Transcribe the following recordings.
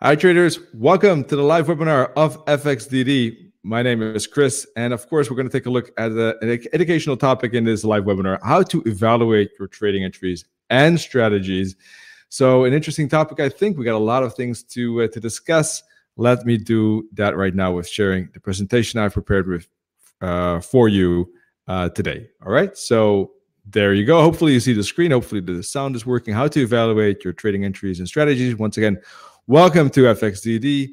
Hi traders, welcome to the live webinar of FXDD. My name is Chris, and of course we're going to take a look at an educational topic in this live webinar, how to evaluate your trading entries and strategies. So an interesting topic. I think we got a lot of things to discuss. Let me do that right now with sharing the presentation I've prepared with for you today. All right, so there you go. Hopefully you see the screen. Hopefully the sound is working. How to evaluate your trading entries and strategies. Once again, welcome to FXDD.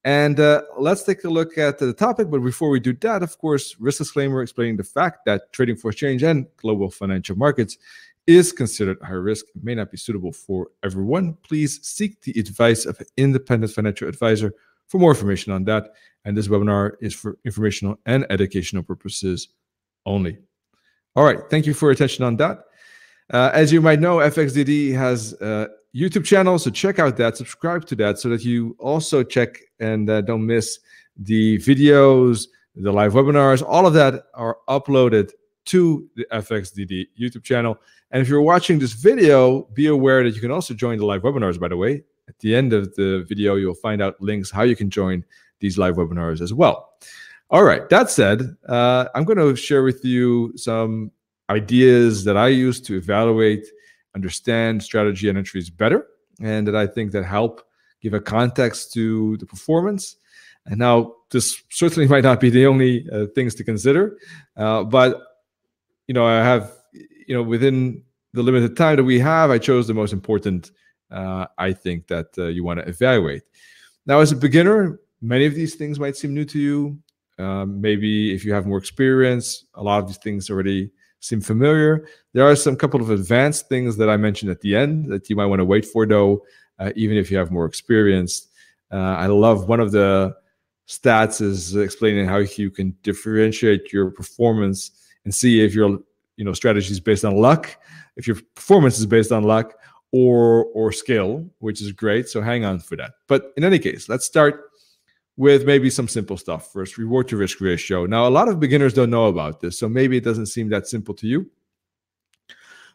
And let's take a look at the topic. But before we do that, of course, risk disclaimer explaining the fact that trading for exchange and global financial markets is considered high risk. It may not be suitable for everyone. Please seek the advice of an independent financial advisor for more information on that. And this webinar is for informational and educational purposes only. All right. Thank you for your attention on that. As you might know, FXDD has YouTube channel, so check out that, subscribe to that so that you also check and don't miss the videos, the live webinars. All of that are uploaded to the FXDD YouTube channel. And if you're watching this video, be aware that you can also join the live webinars, by the way. At the end of the video, you'll find out links how you can join these live webinars as well. All right, that said, I'm going to share with you some ideas that I use to evaluate, understand strategy and entries better, and that I think that help give a context to the performance. And now this certainly might not be the only things to consider, but I have within the limited time that we have, I chose the most important. I think that you want to evaluate. Now, as a beginner, many of these things might seem new to you. Maybe if you have more experience, a lot of these things already seem familiar. There are some couple of advanced things that I mentioned at the end that you might want to wait for, though, even if you have more experience. I love one of the stats is explaining how you can differentiate your performance and see if your strategy is based on luck, if your performance is based on luck or skill, which is great. So hang on for that. But in any case, let's start with maybe some simple stuff first. Reward to risk ratio. Now, a lot of beginners don't know about this, so maybe it doesn't seem that simple to you.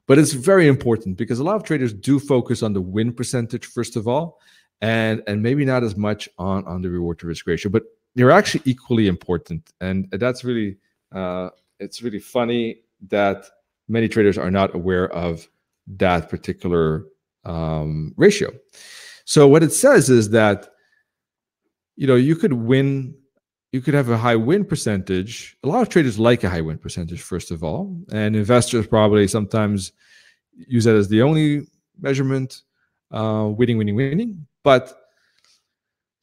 But it's very important because a lot of traders do focus on the win percentage, first of all, and maybe not as much on the reward to risk ratio, but they're actually equally important. And that's really, it's really funny that many traders are not aware of that particular ratio. So what it says is that you could win, you could have a high win percentage. A lot of traders like a high win percentage, first of all, and investors probably sometimes use that as the only measurement, winning. But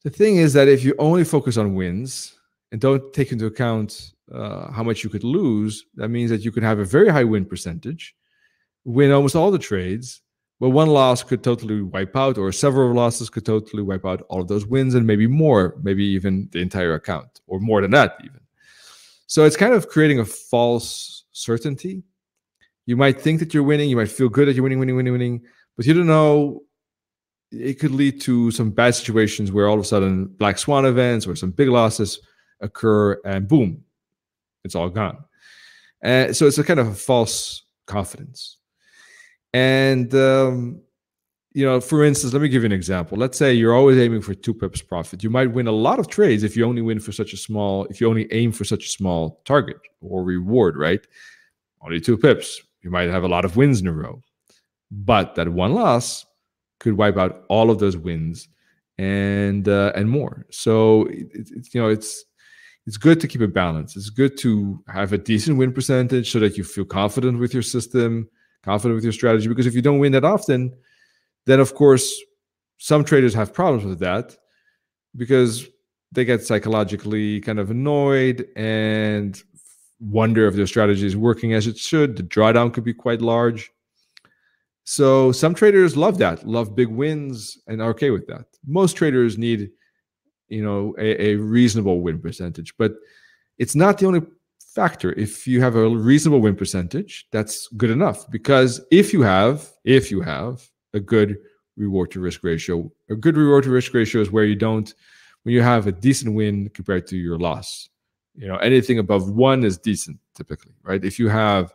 the thing is that if you only focus on wins and don't take into account how much you could lose, that means that you could have a very high win percentage, win almost all the trades, but one loss could totally wipe out, or several losses could totally wipe out all of those wins, and maybe more, maybe even the entire account, or more than that even. So it's kind of creating a false certainty. You might think that you're winning, you might feel good that you're winning, but you don't know. It could lead to some bad situations where all of a sudden black swan events or some big losses occur, and boom, it's all gone. And so it's a kind of a false confidence. And, for instance, let me give you an example. Let's say you're always aiming for 2 pips profit. You might win a lot of trades if you only aim for such a small target or reward, right? Only 2 pips. You might have a lot of wins in a row, but that one loss could wipe out all of those wins and more. So it's good to keep a balance. It's good to have a decent win percentage so that you feel confident with your system, confident with your strategy, because if you don't win that often, then of course some traders have problems with that because they get psychologically kind of annoyed and wonder if their strategy is working as it should. The drawdown could be quite large. So some traders love that, love big wins, and are okay with that. Most traders need a reasonable win percentage, but it's not the only factor. If you have a reasonable win percentage, that's good enough, because if you have a good reward to risk ratio, a good reward to risk ratio is when you have a decent win compared to your loss. Anything above 1 is decent typically, right? If your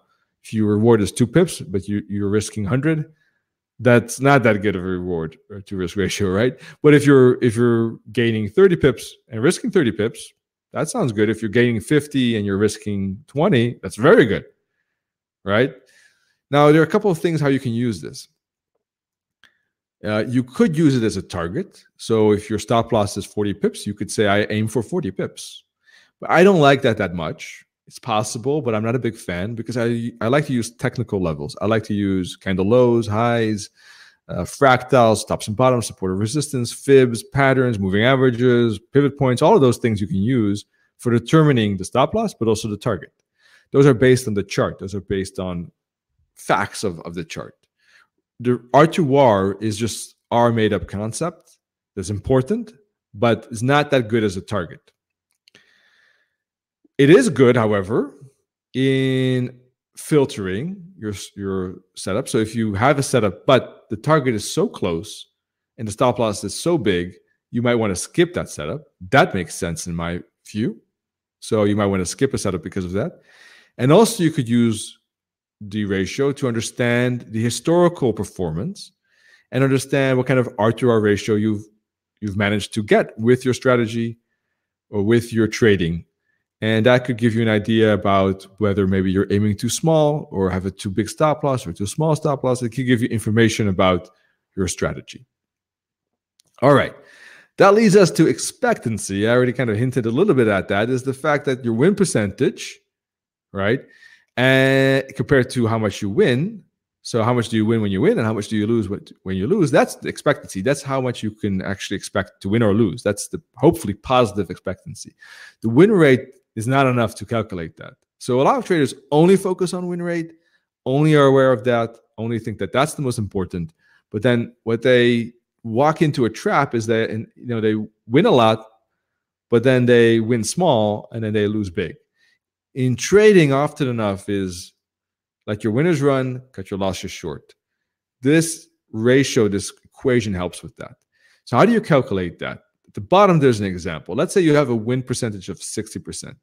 reward is 2 pips, but you're risking 100, that's not that good of a reward to risk ratio, right? But if you're gaining 30 pips and risking 30 pips, that sounds good. If you're gaining 50 and you're risking 20, that's very good, right? Now, there are a couple of things how you can use this. You could use it as a target. So if your stop loss is 40 pips, you could say, I aim for 40 pips. But I don't like that much. It's possible, but I'm not a big fan because I like to use technical levels. I like to use candle lows, highs, fractals, tops and bottoms, support and resistance, fibs, patterns, moving averages, pivot points, all of those things you can use for determining the stop loss, but also the target. Those are based on the chart. Those are based on facts of the chart. The R2R is just our made-up concept that's important, but it's not that good as a target. It is good, however, in filtering your setup. So if you have a setup, but the target is so close and the stop loss is so big, you might want to skip that setup. That makes sense in my view. So you might want to skip a setup because of that. And also you could use the ratio to understand the historical performance and understand what kind of R2R ratio you've managed to get with your strategy or with your trading. And that could give you an idea about whether maybe you're aiming too small or have a too big stop loss or too small stop loss. It could give you information about your strategy. All right. That leads us to expectancy. I already kind of hinted a little bit at that, is the fact that your win percentage, right? And compared to how much you win. So how much do you win when you win and how much do you lose when you lose? That's the expectancy. That's how much you can actually expect to win or lose. That's the hopefully positive expectancy. The win rate is not enough to calculate that. So a lot of traders only focus on win rate, only are aware of that, only think that that's the most important. But then what they walk into a trap is that, they win a lot, but then they win small and then they lose big. In trading, often enough is let your winners run, cut your losses short. This ratio, this equation helps with that. So how do you calculate that? At the bottom, there's an example. Let's say you have a win percentage of 60%.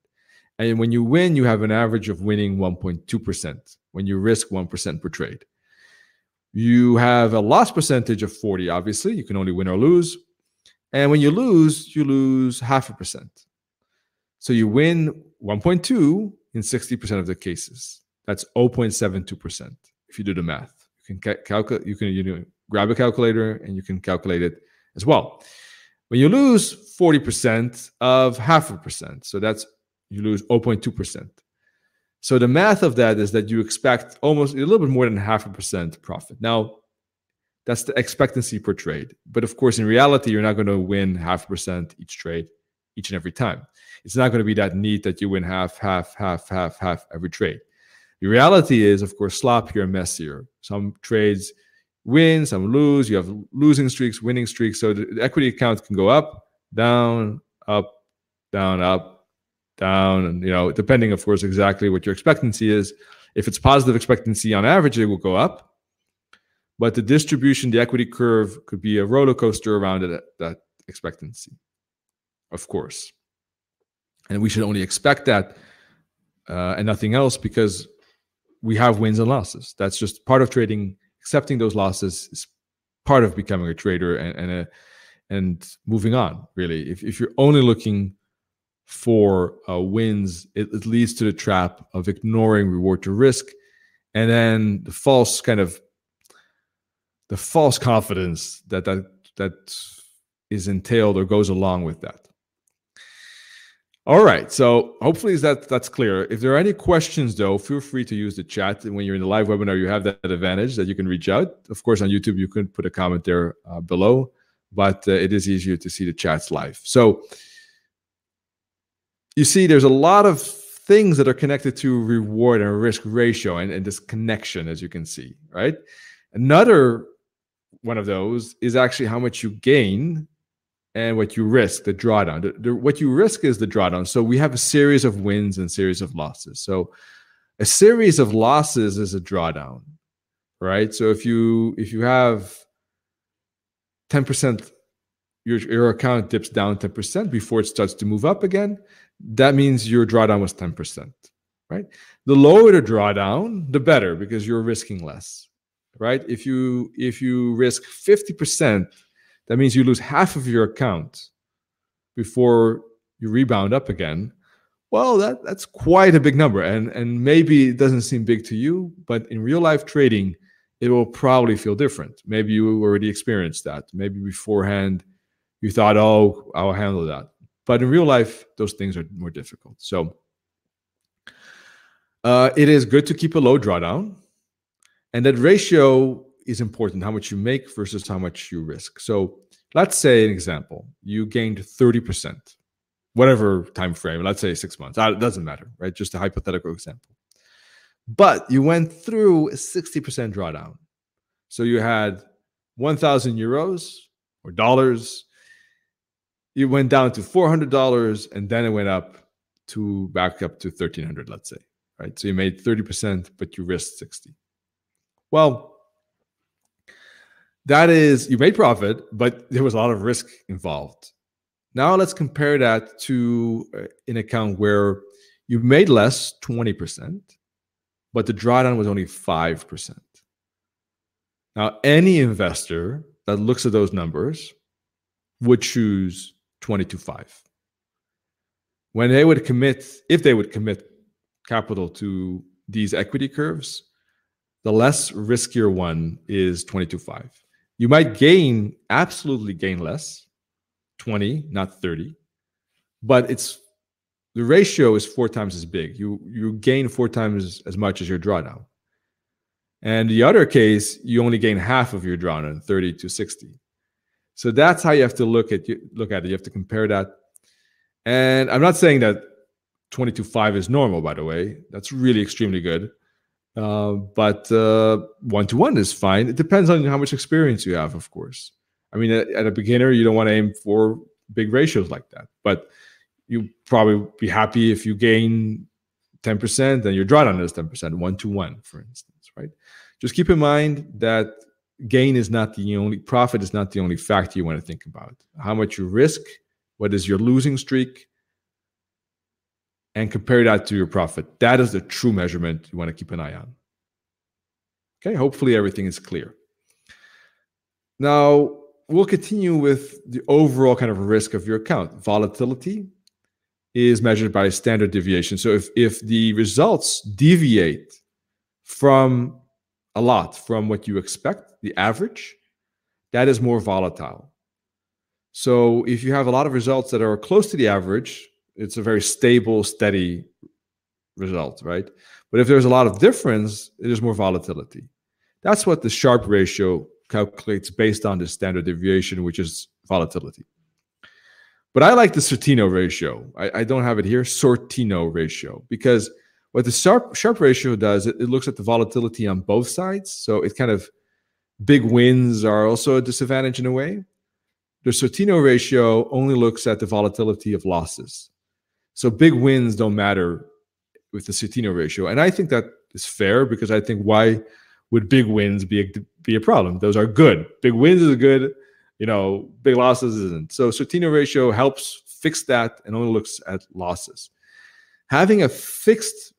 And when you win, you have an average of winning 1.2% when you risk 1% per trade. You have a loss percentage of 40, obviously. You can only win or lose. And when you lose 0.5%. So you win 1.2 in 60% of the cases. That's 0.72% if you do the math. You can calculate. You can grab a calculator and you can calculate it as well. When you lose 40% of 0.5%, so you lose 0.2%. So the math of that is that you expect almost a little bit more than 0.5% profit. Now, that's the expectancy per trade. But of course, in reality, you're not going to win 0.5% each trade, each and every time. It's not going to be that neat that you win half every trade. The reality is, of course, sloppier and messier. Some trades win, some lose. You have losing streaks, winning streaks. So the equity account can go up, down, up, down, up, down, and depending, of course, exactly what your expectancy is. If it's positive expectancy on average, it will go up. But the distribution, the equity curve, could be a roller coaster around that expectancy, of course. And we should only expect that and nothing else, because we have wins and losses. That's just part of trading. Accepting those losses is part of becoming a trader and moving on, really. If you're only looking for wins, it leads to the trap of ignoring reward to risk, and then the false confidence that is entailed or goes along with that. All right, so hopefully that's clear. If there are any questions, though, feel free to use the chat. And when you're in the live webinar, you have that advantage that you can reach out. Of course, on YouTube, you can put a comment there below, but it is easier to see the chats live. So you see, there's a lot of things that are connected to reward and risk ratio and this connection, as you can see, right? Another one of those is actually how much you gain and what you risk, the drawdown. What you risk is the drawdown. So we have a series of wins and series of losses. So a series of losses is a drawdown, right? So if you have 10%, your account dips down 10% before it starts to move up again, that means your drawdown was 10%, right? The lower the drawdown, the better, because you're risking less. right? If you risk 50%, that means you lose half of your account before you rebound up again. Well, that's quite a big number, and maybe it doesn't seem big to you, but in real life trading, it will probably feel different. Maybe you already experienced that. Maybe beforehand you thought, oh, I'll handle that. But in real life, those things are more difficult. So it is good to keep a low drawdown, and that ratio is important, how much you make versus how much you risk. So let's say an example, you gained 30%. Whatever time frame, let's say 6 months, it doesn't matter, right? Just a hypothetical example. But you went through a 60% drawdown. So you had 1,000 euros or dollars. You went down to $400, and then it went back up to 1,300, let's say, right? So you made 30%, but you risked 60. Well, that is, you made profit, but there was a lot of risk involved. Now let's compare that to an account where you made less, 20%, but the drawdown was only 5%. Now, any investor that looks at those numbers would choose 20-5. When they would commit, if they would commit capital to these equity curves, the less riskier one is 20-5. You might absolutely gain less, 20, not 30, but the ratio is 4 times as big. You gain 4 times as much as your drawdown. And the other case, you only gain half of your drawdown, 30-60. So that's how you have to look at it. You have to compare that. And I'm not saying that 20-5 is normal, by the way. That's really extremely good. But 1-to-1 is fine. It depends on how much experience you have, of course. I mean, at a beginner, you don't want to aim for big ratios like that. But you probably be happy if you gain 10% and your drawdown is 10%, 1-to-1, for instance, right? Just keep in mind that profit is not the only factor you want to think about. How much you risk, what is your losing streak, and compare that to your profit. That is the true measurement you want to keep an eye on. Okay, hopefully everything is clear. Now, we'll continue with the overall kind of risk of your account. Volatility is measured by standard deviation. So if the results deviate from a lot from what you expect, the average, that is more volatile. So if you have a lot of results that are close to the average, it's a very stable, steady result, right? But if there's a lot of difference, there's more volatility. That's what the sharpe ratio calculates based on the standard deviation, which is volatility. But I like the sortino ratio. I don't have it here, sortino ratio, because what the sharpe ratio does, it looks at the volatility on both sides. So it kind of, big wins are also a disadvantage in a way. The sortino ratio only looks at the volatility of losses. So big wins don't matter with the sortino ratio. And I think that is fair, because I think, why would big wins be a problem? Those are good. Big wins is good, big losses isn't. So sortino ratio helps fix that and only looks at losses. Having a fixed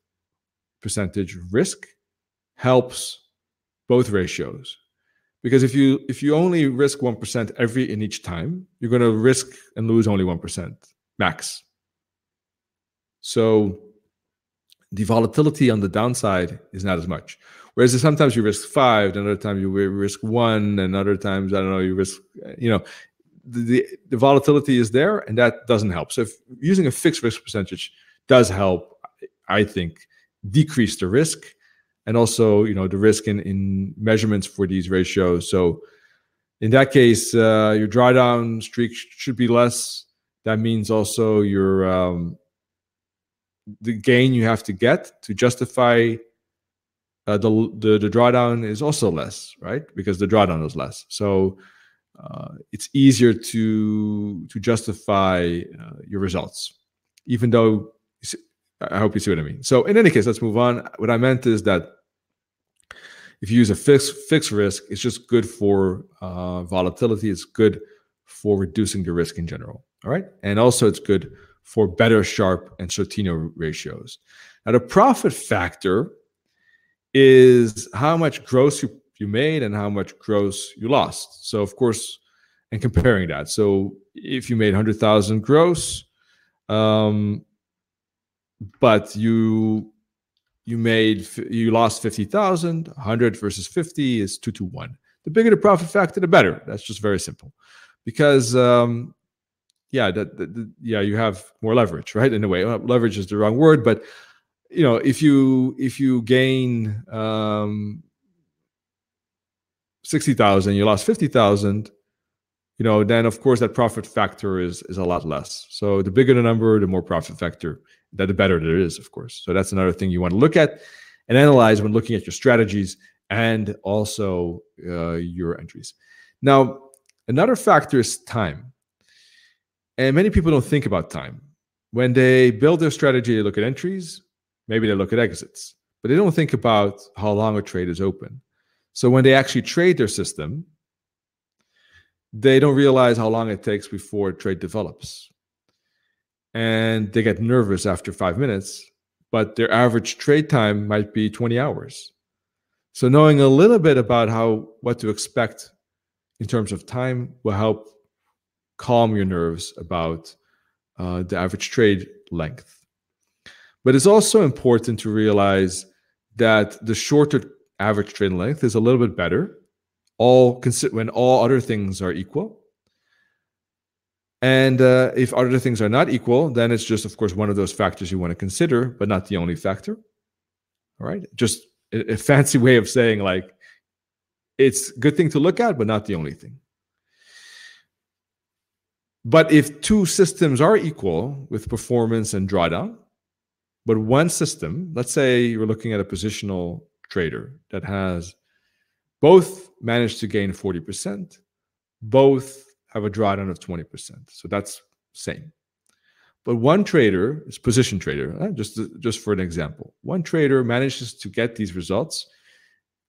percentage risk helps both ratios, because if you only risk 1% in each time, you're going to risk and lose only 1% max. So the volatility on the downside is not as much. Whereas sometimes you risk 5, another time you risk 1, and other times, I don't know, you risk, the volatility is there, and that doesn't help. So if using a fixed risk percentage does help, I think, decrease the risk, and also, the risk in measurements for these ratios. So in that case, your drawdown streak should be less. That means also the gain you have to get to justify the drawdown is also less, right? Because the drawdown is less. So it's easier to justify your results, even though, I hope you see what I mean. So in any case, let's move on. What I meant is that if you use a fixed risk, it's just good for volatility. It's good for reducing the risk in general. All right. And also it's good for better sharpe and sortino ratios. Now, the profit factor is how much gross you made and how much gross you lost. So of course, and comparing that. So if you made 100,000 gross, but you lost 50,000, 100 versus 50 is 2 to 1. The bigger the profit factor, the better. That's just very simple, because you have more leverage, right? In a way, leverage is the wrong word, but if you gain 60,000, you lost 50,000, then of course that profit factor is a lot less. So the bigger the number, the more profit factor, the better it is, of course. So that's another thing you want to look at and analyze when looking at your strategies and also your entries. Now, another factor is time. And many people don't think about time. When they build their strategy, they look at entries, maybe they look at exits, but they don't think about how long a trade is open. So when they actually trade their system, they don't realize how long it takes before a trade develops. And they get nervous after 5 minutes, but their average trade time might be 20 hours. So knowing a little bit about what to expect in terms of time will help calm your nerves about the average trade length. But it's also important to realize that the shorter average trade length is a little bit better when all other things are equal. And if other things are not equal, then it's just, of course, one of those factors you want to consider, but not the only factor. All right? Just a fancy way of saying, like, it's a good thing to look at, but not the only thing. But if two systems are equal with performance and drawdown, but one system, let's say you're looking at a positional trader that has both managed to gain 40%, both have a drawdown of 20%. So that's same. But one trader is position trader, just for an example. One trader manages to get these results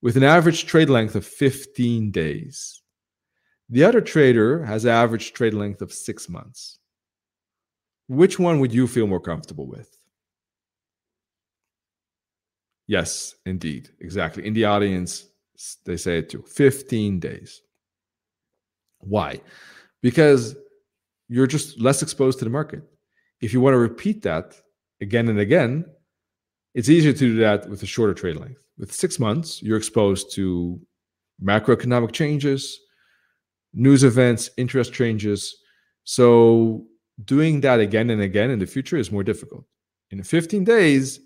with an average trade length of 15 days. The other trader has an average trade length of 6 months. Which one would you feel more comfortable with? Yes, indeed. Exactly. In the audience, they say it too. 15 days. Why? Because you're just less exposed to the market. If you want to repeat that again and again, it's easier to do that with a shorter trade length. With 6 months, you're exposed to macroeconomic changes, news events, interest changes. So doing that again and again in the future is more difficult. In 15 days,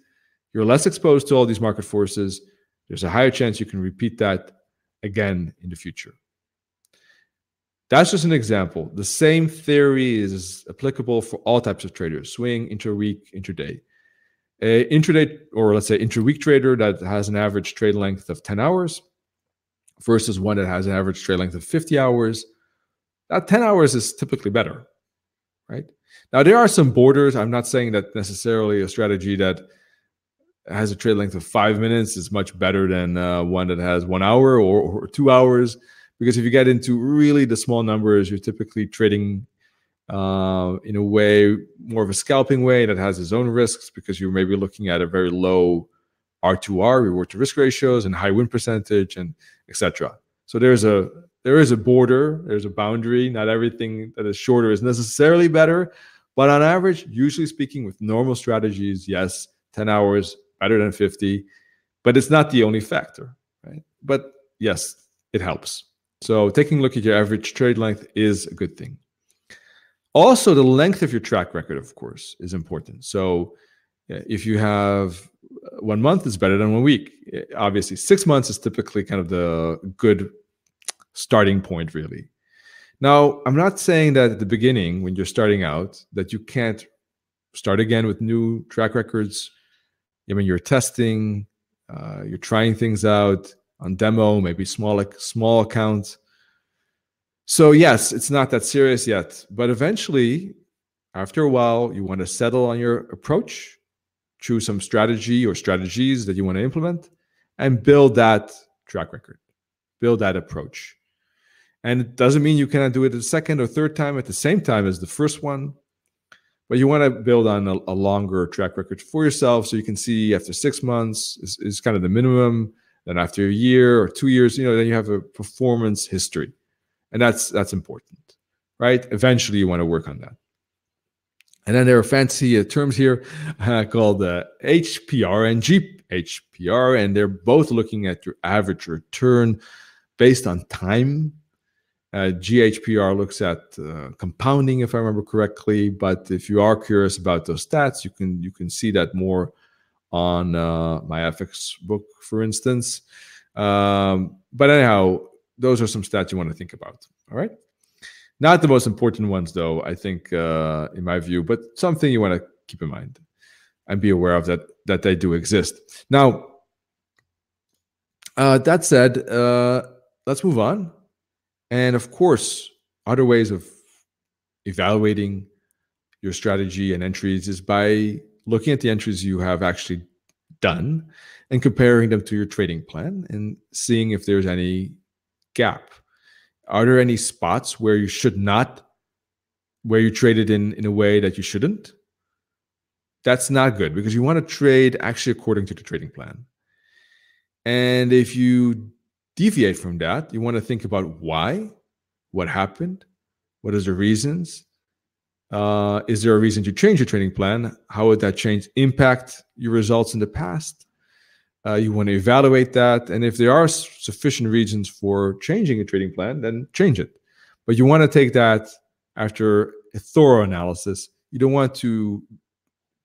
you're less exposed to all these market forces. There's a higher chance you can repeat that again in the future. That's just an example. The same theory is applicable for all types of traders: swing, interweek, intraday. An intraday, or let's say interweek trader that has an average trade length of 10 hours versus one that has an average trade length of 50 hours. That 10 hours is typically better, right? Now, there are some borders. I'm not saying that necessarily a strategy that has a trade length of 5 minutes is much better than one that has 1 hour or 2 hours. Because if you get into really the small numbers, you're typically trading in a way, more of a scalping way that has its own risks, because you're maybe looking at a very low R2R, reward to risk ratios, and high win percentage, and etc. So there is a border, there's a boundary. Not everything that is shorter is necessarily better, but on average, usually speaking, with normal strategies, yes, 10 hours better than 50, but it's not the only factor, right? But yes, it helps. So taking a look at your average trade length is a good thing. Also, the length of your track record, of course, is important. So if you have 1 month, it's better than 1 week. Obviously, 6 months is typically kind of the good starting point, really. Now, I'm not saying that at the beginning, when you're starting out, that you can't start again with new track records. I mean, you're testing, you're trying things out on demo, maybe small account. So yes, it's not that serious yet, but eventually, after a while, you want to settle on your approach, choose some strategy or strategies that you want to implement, and build that track record, build that approach. And it doesn't mean you cannot do it a second or third time at the same time as the first one, but you want to build on a longer track record for yourself, so you can see after 6 months is kind of the minimum. Then after a year or 2 years, then you have a performance history. And that's important, right? Eventually you want to work on that. And then there are fancy terms here called HPR and GHPR, and they're both looking at your average return based on time. GHPR looks at compounding, if I remember correctly. But if you are curious about those stats, you can see that more on my FX book, for instance. But anyhow, those are some stats you want to think about. All right. Not the most important ones, though, I think, in my view, but something you want to keep in mind and be aware of that they do exist. Now, that said, let's move on. And of course, other ways of evaluating your strategy and entries is by looking at the entries you have actually done and comparing them to your trading plan and seeing if there's any gap. Are there any spots where you traded in a way that you shouldn't? That's not good, because you want to trade actually according to the trading plan. And if you deviate from that, you want to think about why, what happened, what is the reasons? Is there a reason to change your trading plan? How would that change impact your results in the past? You want to evaluate that. And if there are sufficient reasons for changing a trading plan, then change it. But you want to take that after a thorough analysis. You don't want to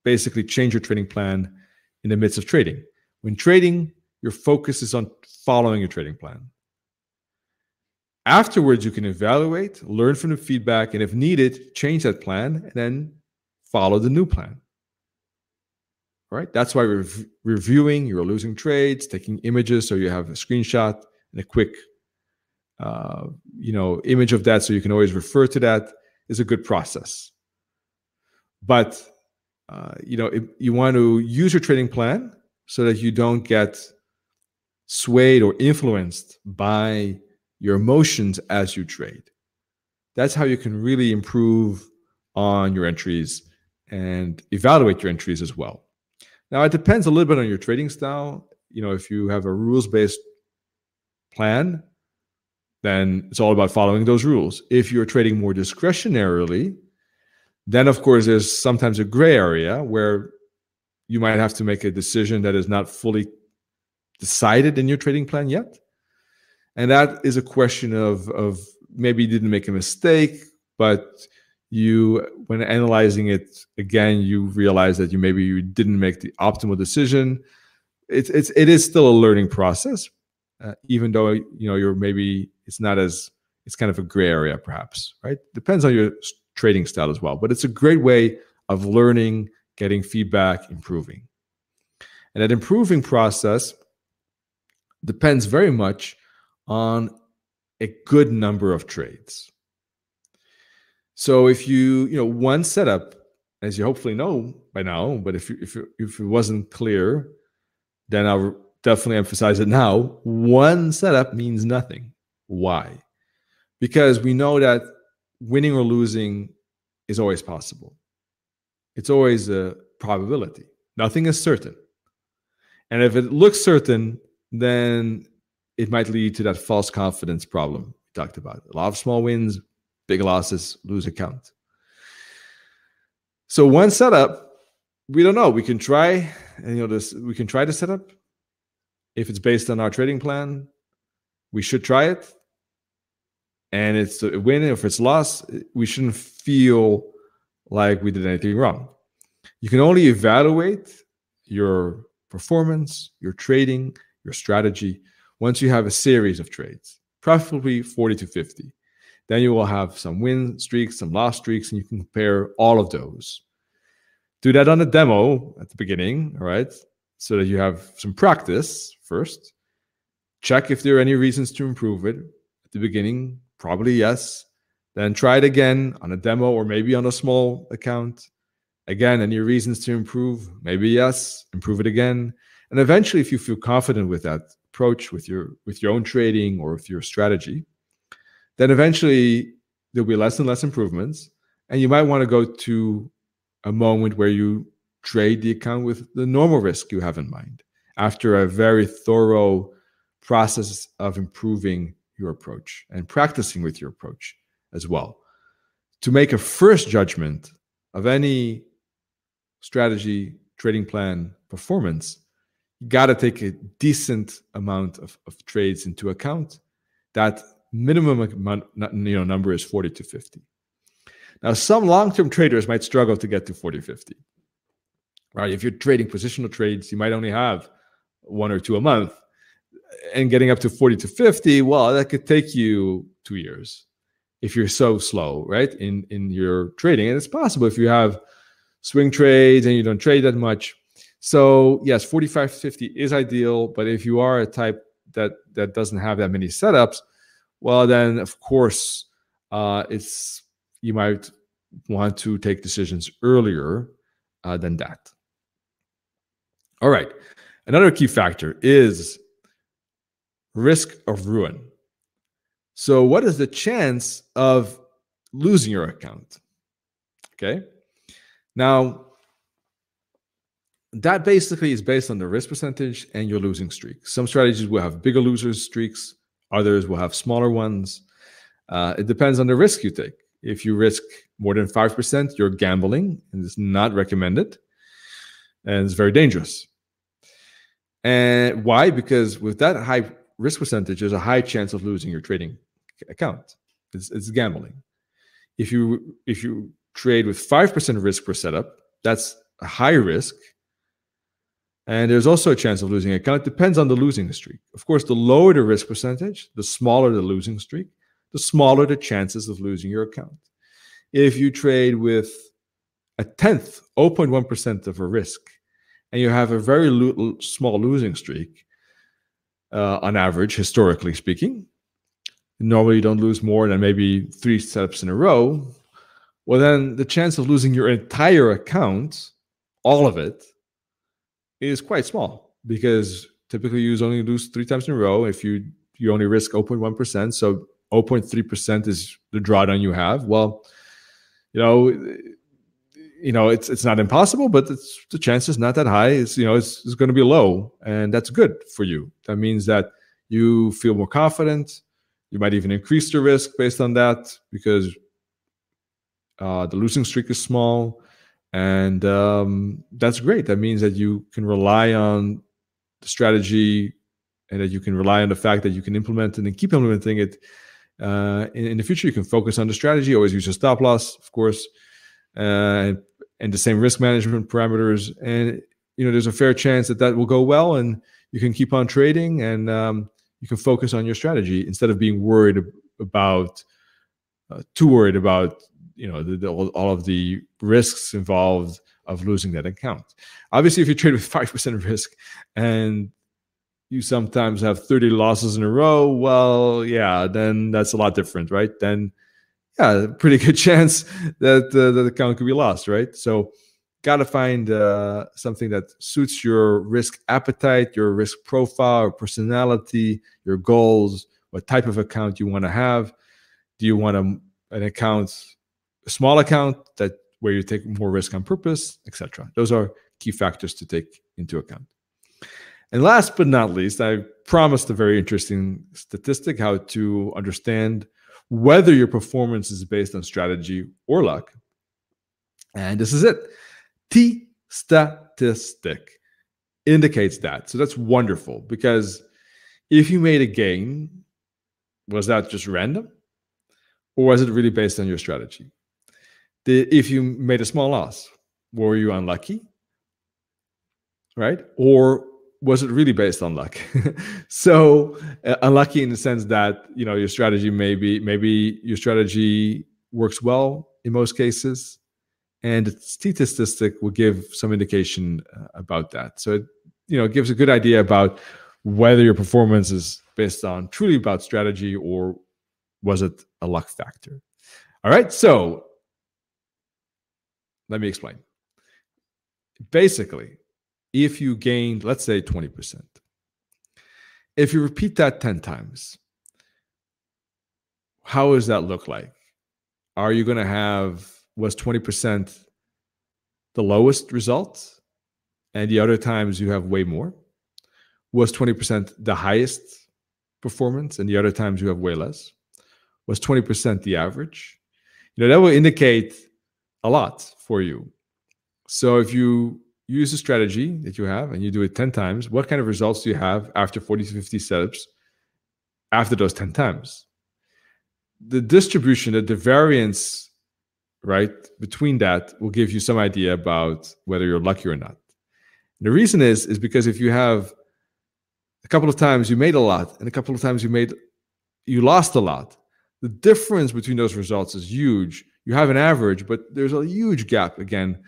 basically change your trading plan in the midst of trading. When trading, your focus is on following your trading plan. Afterwards, you can evaluate, learn from the feedback, and if needed, change that plan and then follow the new plan. All right? That's why we're reviewing your losing trades, taking images so you have a screenshot and a quick image of that so you can always refer to that is a good process. But you want to use your trading plan so that you don't get swayed or influenced by your emotions as you trade. That's how you can really improve on your entries and evaluate your entries as well. Now, it depends a little bit on your trading style. If you have a rules-based plan, then it's all about following those rules. If you're trading more discretionarily, then of course there's sometimes a gray area where you might have to make a decision that is not fully decided in your trading plan yet. And that is a question of maybe you didn't make a mistake, but when analyzing it again, you realize that you didn't make the optimal decision. It is still a learning process, even though it's kind of a gray area perhaps, right? Depends on your trading style as well, but it's a great way of learning, getting feedback, improving. And that improving process depends very much on a good number of trades. So if one setup, as you hopefully know by now, but if it wasn't clear, then I'll definitely emphasize it now. One setup means nothing. Why? Because we know that winning or losing is always possible. It's always a probability. Nothing is certain. And if it looks certain, then it might lead to that false confidence problem we talked about. A lot of small wins, big losses, lose account. So one setup, we don't know. We can try, we can try the setup. If it's based on our trading plan, we should try it. And it's a win. If it's loss, we shouldn't feel like we did anything wrong. You can only evaluate your performance, your trading, your strategy once you have a series of trades, preferably 40 to 50. Then you will have some win streaks, some loss streaks, and you can compare all of those. Do that on a demo at the beginning, all right? So that you have some practice first. Check if there are any reasons to improve it. At the beginning, probably yes. Then try it again on a demo or maybe on a small account. Again, any reasons to improve? Maybe yes. Improve it again. And eventually, if you feel confident with that approach, with your own trading or with your strategy, then eventually there'll be less and less improvements. And you might want to go to a moment where you trade the account with the normal risk you have in mind after a very thorough process of improving your approach and practicing with your approach as well. To make a first judgment of any strategy, trading plan, performance, you got to take a decent amount of trades into account. That minimum number is 40 to 50. Now, some long-term traders might struggle to get to 40, 50. Right? If you're trading positional trades, you might only have 1 or 2 a month. And getting up to 40 to 50, well, that could take you 2 years if you're so slow, right, in your trading. And it's possible if you have swing trades and you don't trade that much. So yes, 45 to 50 is ideal. But if you are a type that doesn't have that many setups, well, then of course you might want to take decisions earlier than that. All right. Another key factor is risk of ruin. So what is the chance of losing your account? Okay. Now, that basically is based on the risk percentage and your losing streak. Some strategies will have bigger losers streaks. Others will have smaller ones. It depends on the risk you take. If you risk more than 5%, you're gambling, and it's not recommended. And it's very dangerous. And why? Because with that high risk percentage, there's a high chance of losing your trading account. It's gambling. If you trade with 5% risk per setup, that's a high risk. And there's also a chance of losing an account. It depends on the losing streak. Of course, the lower the risk percentage, the smaller the losing streak, the smaller the chances of losing your account. If you trade with a tenth, 0.1% of a risk, and you have a very small losing streak, on average, historically speaking, normally you don't lose more than maybe 3 setups in a row, well, then the chance of losing your entire account, all of it, is quite small, because typically you only lose 3 times in a row if you only risk 0.1%. So 0.3% is the drawdown you have. Well, it's not impossible, but the chance is not that high. It's going to be low, and that's good for you. That means that you feel more confident. You might even increase the risk based on that, because the losing streak is small. And that's great. That means that you can rely on the strategy, and that you can rely on the fact that you can implement it and keep implementing it. In the future, you can focus on the strategy, always use a stop loss, of course, and the same risk management parameters. And there's a fair chance that will go well, and you can keep on trading, and you can focus on your strategy instead of being too worried about all of the risks involved of losing that account. Obviously, if you trade with 5% risk and you sometimes have 30 losses in a row, well, yeah, then that's a lot different, right? Then, yeah, pretty good chance that the account could be lost, right? So, got to find something that suits your risk appetite, your risk profile, or personality, your goals, what type of account you want to have. Do you want an account, a small account where you take more risk on purpose, etc.? Those are key factors to take into account. And last but not least, I promised a very interesting statistic, how to understand whether your performance is based on strategy or luck. And this is it. T-statistic indicates that. So that's wonderful, because if you made a gain, was that just random? Or was it really based on your strategy? If you made a small loss, were you unlucky? Right? Or was it really based on luck? So unlucky in the sense that your strategy maybe your strategy works well in most cases, and the T-statistic will give some indication about that. So it gives a good idea about whether your performance is based on truly about strategy, or was it a luck factor? All right, so let me explain. Basically, if you gained, let's say 20%, if you repeat that 10 times, how does that look like? Are you going to have, was 20% the lowest result, and the other times you have way more? Was 20% the highest performance and the other times you have way less? Was 20% the average? That will indicate a lot for you. So if you use a strategy that you have and you do it 10 times, what kind of results do you have after 40 to 50 setups after those 10 times? The distribution, the variance, right, between that will give you some idea about whether you're lucky or not. And the reason is because if you have a couple of times you made a lot and a couple of times you lost a lot, the difference between those results is huge. You have an average, but there's a huge gap again.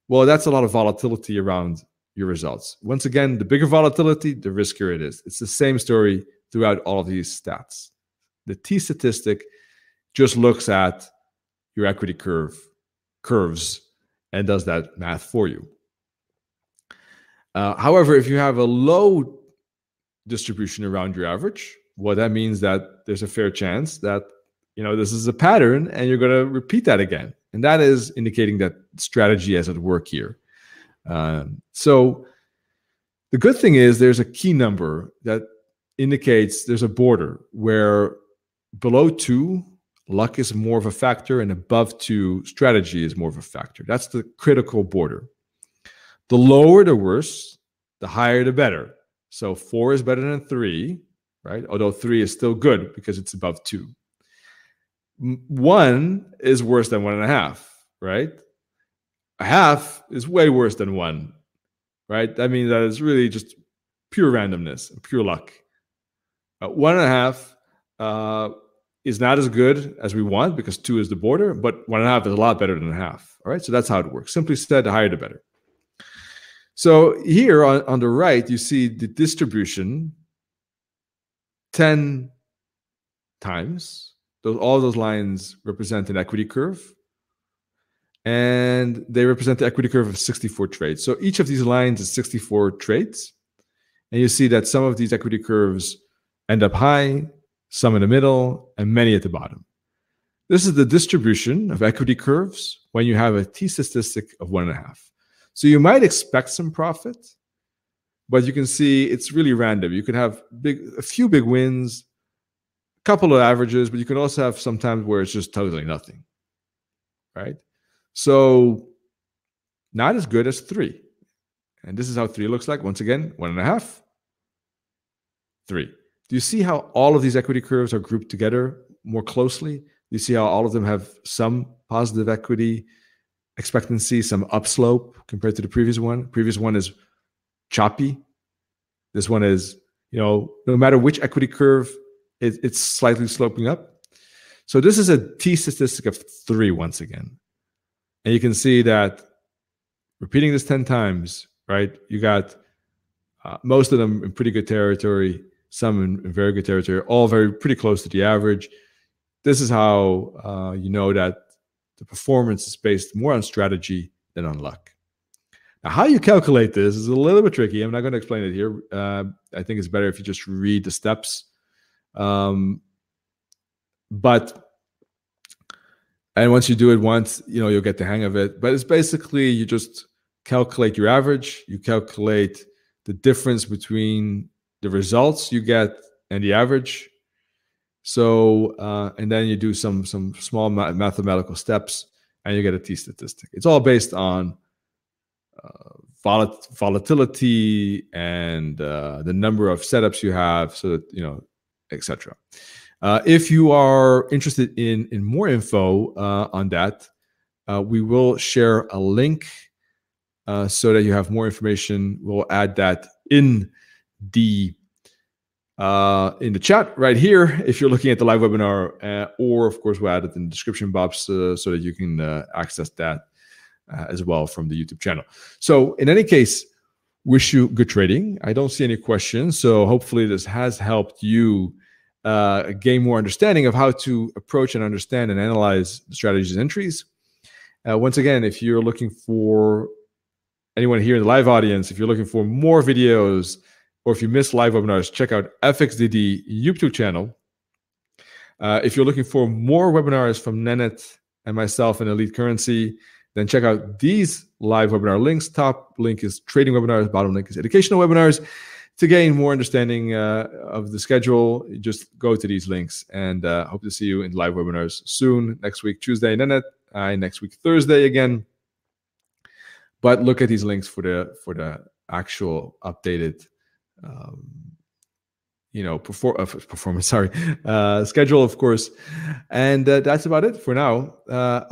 Well, that's a lot of volatility around your results. Once again, the bigger volatility, the riskier it is. It's the same story throughout all of these stats. The T-statistic just looks at your equity curves and does that math for you. However, if you have a low distribution around your average, well, that means that there's a fair chance that this is a pattern and you're going to repeat that again. And that is indicating that strategy is at work here. So the good thing is there's a key number that indicates there's a border where below 2, luck is more of a factor, and above 2, strategy is more of a factor. That's the critical border. The lower, the worse. The higher, the better. So 4 is better than 3, right? Although 3 is still good because it's above 2. 1 is worse than 1.5, right? A half is way worse than 1, right? That means that it's really just pure randomness, pure luck. 1.5 is not as good as we want because 2 is the border, but 1.5 is a lot better than a half. All right, so that's how it works. Simply said, the higher the better. So here on the right, you see the distribution 10 times. All those lines represent an equity curve, and they represent the equity curve of 64 trades. So each of these lines is 64 trades, and you see that some of these equity curves end up high, some in the middle, and many at the bottom. This is the distribution of equity curves when you have a T-statistic of 1.5. So you might expect some profit, but you can see it's really random. You can have a few big wins, couple of averages, but you can also have sometimes where it's just totally nothing, right? So not as good as 3. And this is how 3 looks like. Once again, 1.5, 3. Do you see how all of these equity curves are grouped together more closely? Do you see how all of them have some positive equity expectancy, some upslope compared to the previous one? Previous one is choppy. This one is, no matter which equity curve, it's slightly sloping up. So this is a T-statistic of 3 once again. And you can see that repeating this 10 times, right, you got most of them in pretty good territory, some in very good territory, all pretty close to the average. This is how you know that the performance is based more on strategy than on luck. Now, how you calculate this is a little bit tricky. I'm not going to explain it here. I think it's better if you just read the steps. And once you do it once, you'll get the hang of it. But it's basically you just calculate your average. You calculate the difference between the results you get and the average. So, and then you do some small mathematical steps, and you get a T-statistic. It's all based on volatility and the number of setups you have, so that etc. If you are interested in more info on that, we will share a link so that you have more information. We'll add that in the chat right here if you're looking at the live webinar, or of course we'll add it in the description box so that you can access that as well from the YouTube channel. So in any case, wish you good trading. I don't see any questions, so hopefully this has helped you gain more understanding of how to approach and understand and analyze the strategies and entries. Once again, if you're looking for anyone here in the live audience, if you're looking for more videos, or if you miss live webinars, check out FXDD YouTube channel. If you're looking for more webinars from Nennet and myself in Elite Currency, then check out these live webinar links. Top link is trading webinars, bottom link is educational webinars. to gain more understanding of the schedule, just go to these links, and hope to see you in live webinars soon. Next week, Tuesday, next week, Thursday again. But look at these links for the actual updated, performance. Sorry, schedule, of course. And that's about it for now.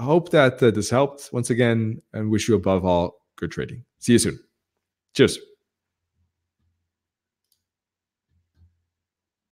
Hope that this helped once again, and wish you above all good trading. See you soon. Cheers.